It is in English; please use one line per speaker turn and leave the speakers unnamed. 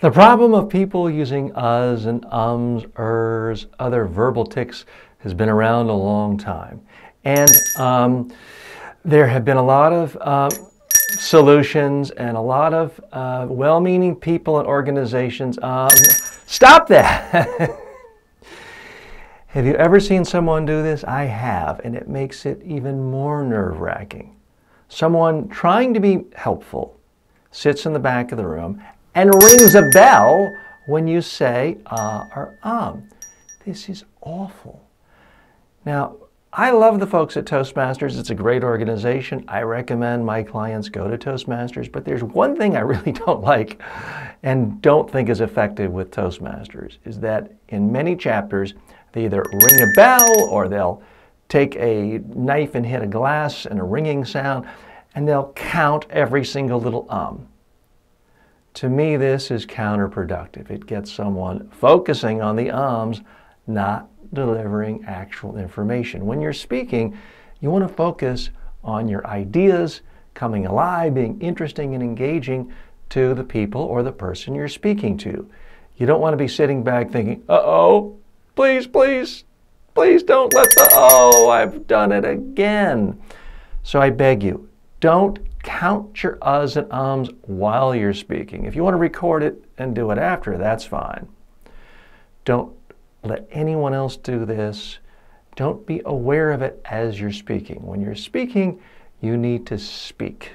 The problem of people using uhs and ums, ers, other verbal tics has been around a long time. And there have been a lot of solutions and a lot of well-meaning people and organizations. Stop that! Have you ever seen someone do this? I have, and it makes it even more nerve-wracking. Someone trying to be helpful sits in the back of the room and rings a bell when you say or This is awful. Now, I love the folks at Toastmasters. It's a great organization. I recommend my clients go to Toastmasters, but there's one thing I really don't like and don't think is effective with Toastmasters, is that in many chapters, they either ring a bell or they'll take a knife and hit a glass and a ringing sound, and they'll count every single little To me, this is counterproductive. It gets someone focusing on the ums, not delivering actual information. When you're speaking, you want to focus on your ideas coming alive, being interesting and engaging to the people or the person you're speaking to. You don't want to be sitting back thinking, uh-oh, please, please, please don't let I've done it again. So I beg you, don't count your uhs and ums while you're speaking. If you want to record it and do it after, that's fine. Don't let anyone else do this. Don't be aware of it as you're speaking. When you're speaking, you need to speak.